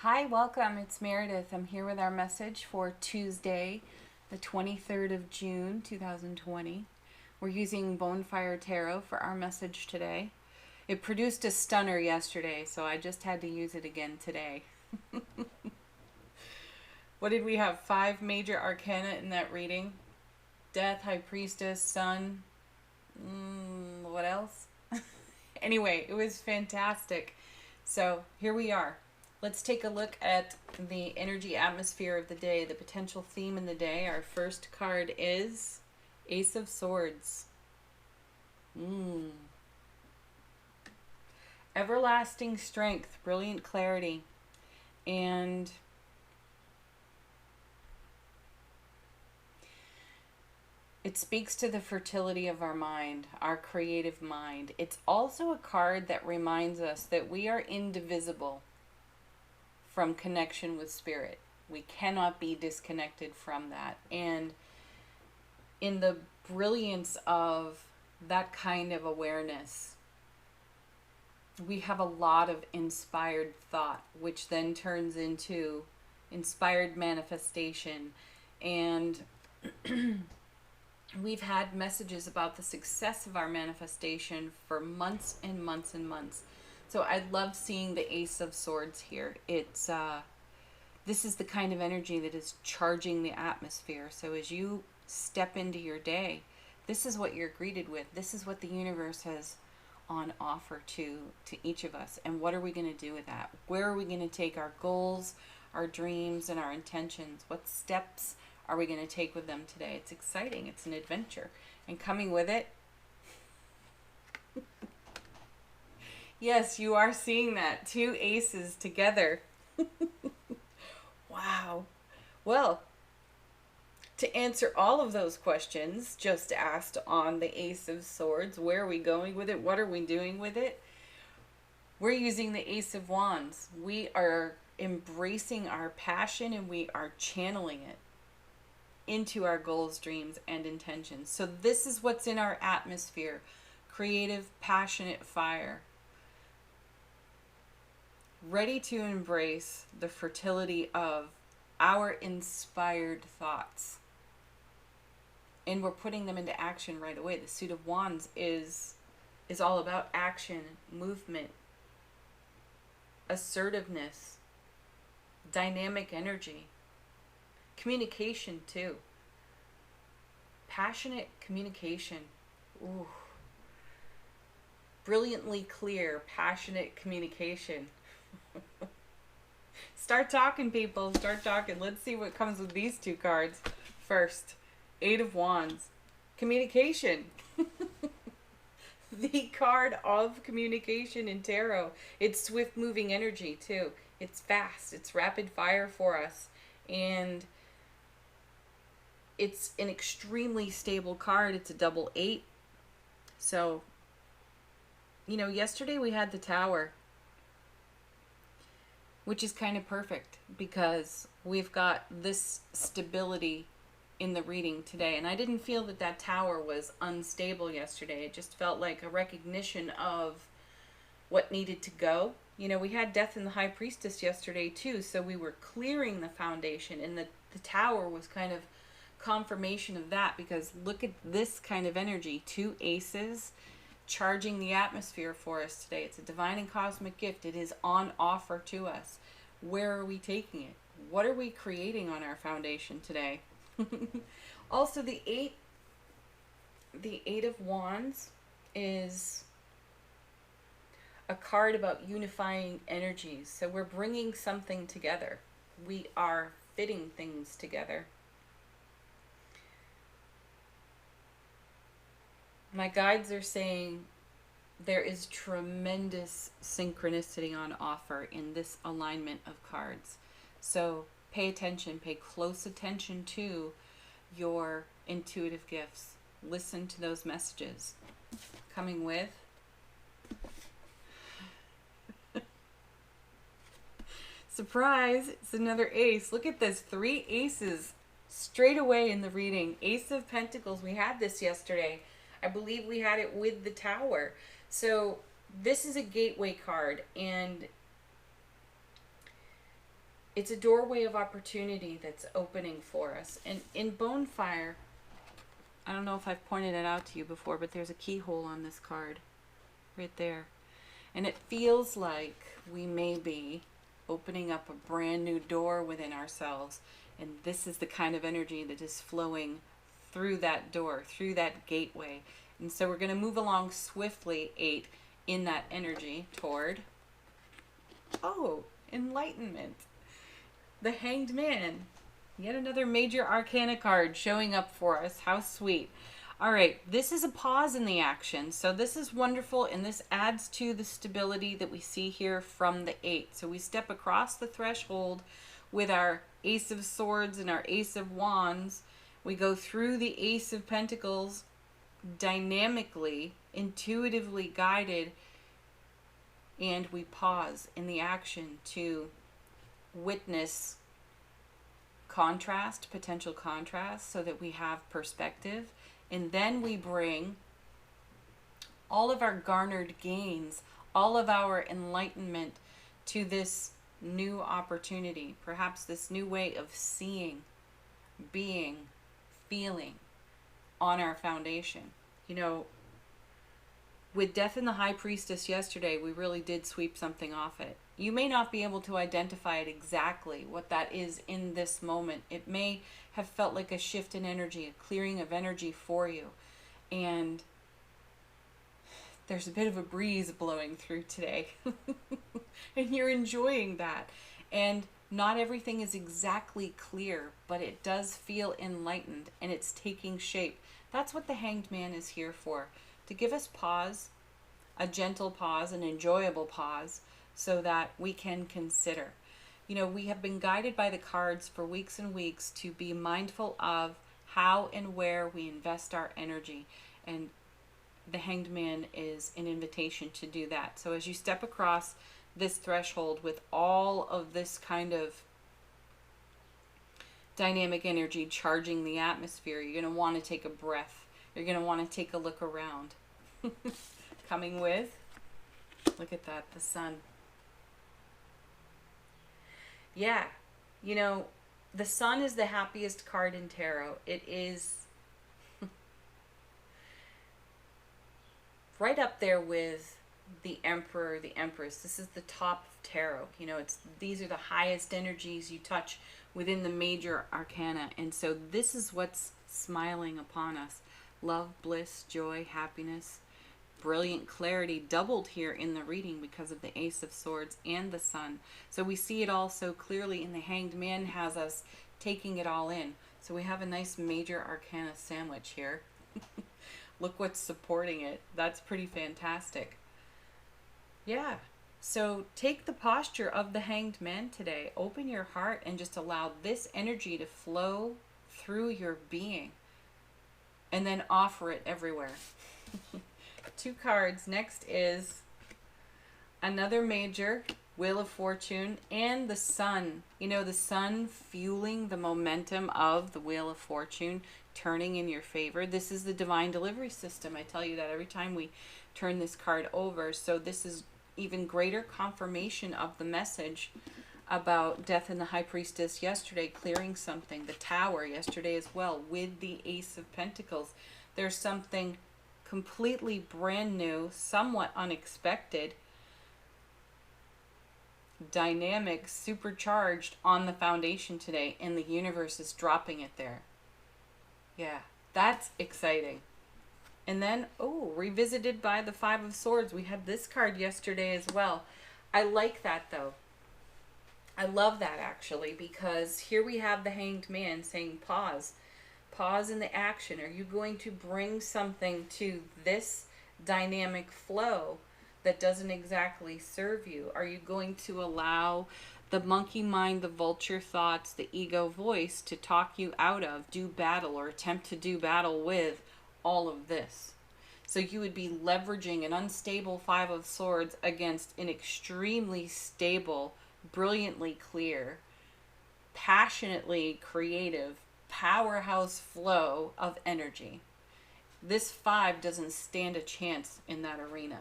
Hi, welcome. It's Meredith. I'm here with our message for Tuesday, the 23rd of June, 2020. We're using Bonefire Tarot for our message today. It produced a stunner yesterday, so I just had to use it again today. What did we have? 5 major arcana in that reading. Death, High Priestess, Sun. What else? Anyway, it was fantastic. So here we are. Let's take a look at the energy atmosphere of the day, the potential theme in the day. Our first card is Ace of Swords. Everlasting strength, brilliant clarity, and it speaks to the fertility of our mind, our creative mind. It's also a card that reminds us that we are indivisible from connection with spirit. We cannot be disconnected from that. And in the brilliance of that kind of awareness, we have a lot of inspired thought, which then turns into inspired manifestation. And we've had messages about the success of our manifestation for months and months and months. So I love seeing the Ace of Swords here. It's this is the kind of energy that is charging the atmosphere. So as you step into your day, this is what you're greeted with. This is what the universe has on offer to each of us. And what are we going to do with that? Where are we going to take our goals, our dreams, and our intentions? What steps are we going to take with them today? It's exciting. It's an adventure. And coming with it, yes, you are seeing that. 2 aces together. Wow. Well, to answer all of those questions just asked on the Ace of Swords, where are we going with it? What are we doing with it? We're using the Ace of Wands. We are embracing our passion and we are channeling it into our goals, dreams, and intentions. So this is what's in our atmosphere. Creative, passionate fire. Ready to embrace the fertility of our inspired thoughts. And we're putting them into action right away. The Suit of Wands is all about action, movement, assertiveness, dynamic energy, communication too. Passionate communication. Ooh. Brilliantly clear, passionate communication. Start talking, people. Start talking. Let's see what comes with these 2 cards. First, 8 of Wands. Communication. The card of communication in tarot. It's swift moving energy too. It's fast. It's rapid fire for us. And it's an extremely stable card. It's a double 8. So, you know, yesterday we had the Tower, which is kind of perfect because we've got this stability in the reading today. And I didn't feel that that Tower was unstable yesterday. It just felt like a recognition of what needed to go. You know, we had Death in the High Priestess yesterday too, so we were clearing the foundation, and the Tower was kind of confirmation of that, because look at this kind of energy. 2 aces charging the atmosphere for us today. It's a divine and cosmic gift. It is on offer to us. Where are we taking it? What are we creating on our foundation today? Also, the 8 of Wands is a card about unifying energies. So we're bringing something together. We are fitting things together. My guides are saying there is tremendous synchronicity on offer in this alignment of cards. So pay attention, pay close attention to your intuitive gifts. Listen to those messages. Coming with surprise, it's another ace. Look at this, 3 aces straight away in the reading. Ace of Pentacles, we had this yesterday. I believe we had it with the Tower. So this is a gateway card, and it's a doorway of opportunity that's opening for us. And in Bonefire, I don't know if I've pointed it out to you before, but there's a keyhole on this card right there. And it feels like we may be opening up a brand new door within ourselves. And this is the kind of energy that is flowing through that door, through that gateway. And so we're going to move along swiftly, 8, in that energy toward, enlightenment. The Hanged Man. Yet another major arcana card showing up for us. How sweet. All right, this is a pause in the action. So this is wonderful, and this adds to the stability that we see here from the 8. So we step across the threshold with our Ace of Swords and our Ace of Wands. We go through the Ace of Pentacles dynamically, intuitively guided, and we pause in the action to witness contrast, potential contrast, so that we have perspective. And then we bring all of our garnered gains, all of our enlightenment to this new opportunity, perhaps this new way of seeing, being, feeling on our foundation. You know, with Death in the High Priestess yesterday, we really did sweep something off it. You may not be able to identify it exactly, what that is in this moment. It may have felt like a shift in energy, a clearing of energy for you. And there's a bit of a breeze blowing through today. And you're enjoying that. And not everything is exactly clear, but it does feel enlightened and it's taking shape. That's what the Hanged Man is here for. To give us pause, a gentle pause, an enjoyable pause, so that we can consider. You know, we have been guided by the cards for weeks and weeks to be mindful of how and where we invest our energy. And the Hanged Man is an invitation to do that. So as you step across this threshold with all of this kind of dynamic energy charging the atmosphere, you're going to want to take a breath. You're going to want to take a look around. Coming with, look at that, the sun. Yeah, you know, the sun is the happiest card in tarot. It is right up there with the Emperor, the Empress. This is the top of tarot. You know, these are the highest energies you touch within the major arcana. And so this is what's smiling upon us. Love, bliss, joy, happiness, brilliant clarity, doubled here in the reading because of the Ace of Swords and the Sun. So we see it all so clearly, and the Hanged Man has us taking it all in. So we have a nice major arcana sandwich here. Look what's supporting it. That's pretty fantastic. Yeah. So take the posture of the Hanged Man today. Open your heart and just allow this energy to flow through your being. And then offer it everywhere. 2 cards. Next is another major, Wheel of Fortune, and the Sun. You know, the Sun fueling the momentum of the Wheel of Fortune, turning in your favor. This is the divine delivery system. I tell you that every time we turn this card over. So this is even greater confirmation of the message about Death in the High Priestess yesterday, clearing something. The Tower yesterday as well, with the Ace of Pentacles. There's something completely brand new, somewhat unexpected, dynamic, supercharged on the foundation today, and the universe is dropping it there. Yeah, that's exciting. And then, revisited by the 5 of Swords. We had this card yesterday as well. I like that, though. I love that, actually, because here we have the Hanged Man saying pause. Pause in the action. Are you going to bring something to this dynamic flow that doesn't exactly serve you? Are you going to allow the monkey mind, the vulture thoughts, the ego voice to talk you out of, do battle, or attempt to do battle with all of this? So you would be leveraging an unstable 5 of Swords against an extremely stable, brilliantly clear, passionately creative, powerhouse flow of energy. This 5 doesn't stand a chance in that arena.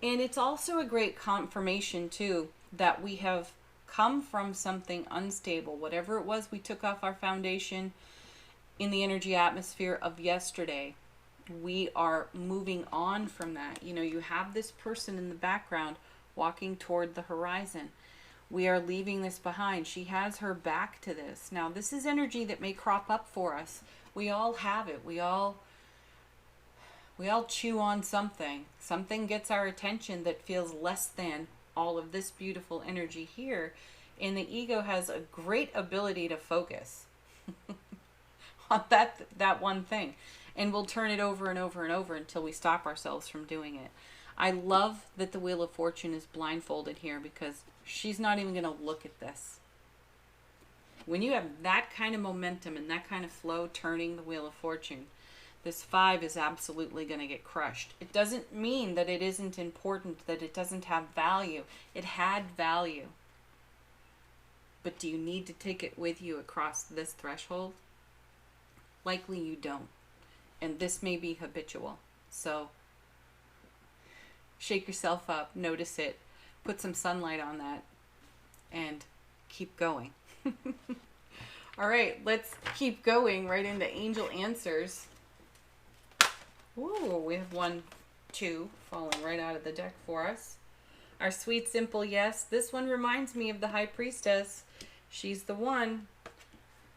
And it's also a great confirmation, too, that we have come from something unstable. Whatever it was we took off our foundation in the energy atmosphere of yesterday, we are moving on from that. You know, you have this person in the background walking toward the horizon. We are leaving this behind. She has her back to this. Now, this is energy that may crop up for us. We all have it. We all chew on something. Something gets our attention that feels less than all of this beautiful energy here. And the ego has a great ability to focus on that one thing. And we'll turn it over and over and over until we stop ourselves from doing it. I love that the Wheel of Fortune is blindfolded here, because she's not even going to look at this. When you have that kind of momentum and that kind of flow turning the Wheel of Fortune, this 5 is absolutely going to get crushed. It doesn't mean that it isn't important, that it doesn't have value. It had value. But do you need to take it with you across this threshold? Likely you don't. And this may be habitual. So shake yourself up, notice it, put some sunlight on that, and keep going. All right, let's keep going right into angel answers. Ooh, we have 1, 2 falling right out of the deck for us. Our sweet, simple yes. This one reminds me of the High Priestess. She's the one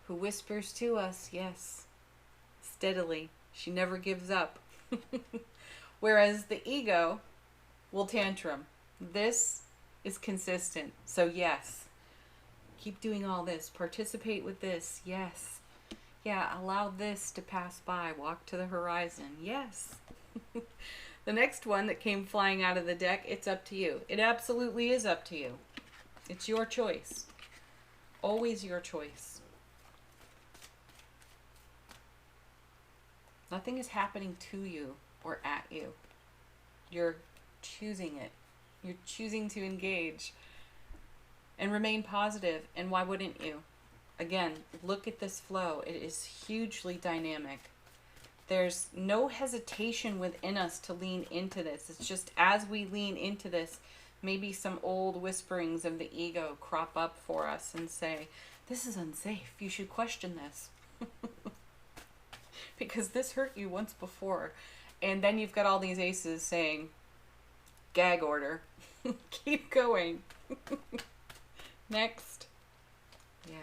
who whispers to us, yes, steadily. She never gives up. Whereas the ego will tantrum. This is consistent. So yes, keep doing all this. Participate with this. Yes. Yeah, allow this to pass by. Walk to the horizon. Yes. The next one that came flying out of the deck, it's up to you. It absolutely is up to you. It's your choice. Always your choice. Nothing is happening to you or at you. You're choosing it. You're choosing to engage and remain positive. And why wouldn't you? Again, look at this flow. It is hugely dynamic. There's no hesitation within us to lean into this. It's just as we lean into this, maybe some old whisperings of the ego crop up for us and say, this is unsafe. You should question this. Because this hurt you once before. And then you've got all these aces saying, gag order. Keep going. Next. Yeah,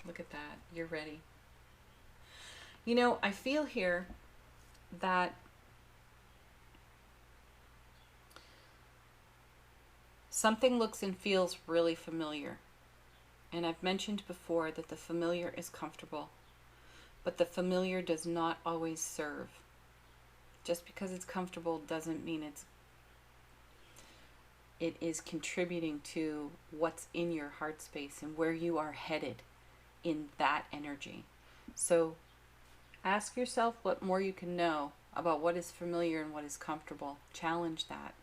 look at that. You're ready. You know, I feel here that something looks and feels really familiar. And I've mentioned before that the familiar is comfortable, but the familiar does not always serve. Just because it's comfortable doesn't mean it is contributing to what's in your heart space and where you are headed in that energy. So ask yourself what more you can know about what is familiar and what is comfortable. Challenge that.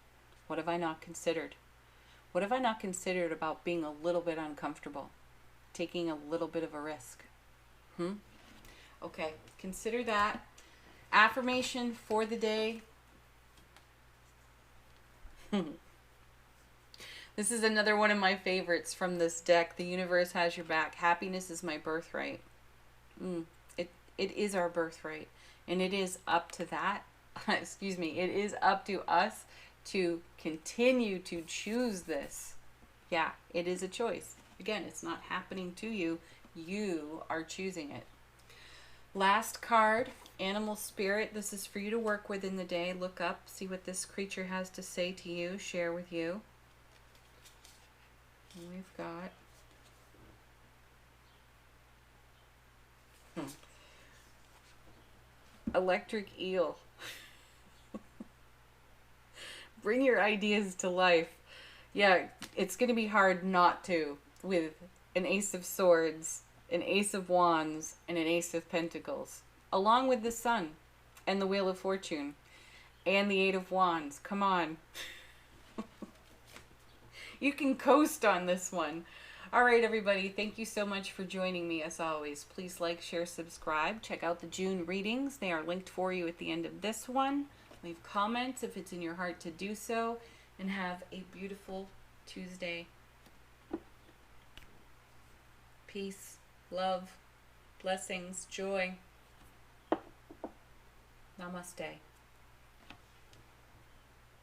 What have I not considered? What have I not considered about being a little bit uncomfortable? Taking a little bit of a risk? Okay, consider that. Affirmation for the day. This is another one of my favorites from this deck. The universe has your back. Happiness is my birthright. It is our birthright. And it is up to that. Excuse me. It is up to us to continue to choose this. Yeah, it is a choice. Again, it's not happening to you. You are choosing it. Last card, Animal Spirit. This is for you to work with in the day. Look up, see what this creature has to say to you, share with you. And we've got Electric Eel. Bring your ideas to life. Yeah, it's going to be hard not to with an Ace of Swords, an Ace of Wands, and an Ace of Pentacles, along with the Sun and the Wheel of Fortune and the Eight of Wands. Come on. You can coast on this one. All right, everybody. Thank you so much for joining me, as always. Please like, share, subscribe. Check out the June readings. They are linked for you at the end of this one. Leave comments if it's in your heart to do so. And have a beautiful Tuesday. peace, love, blessings, joy. Namaste.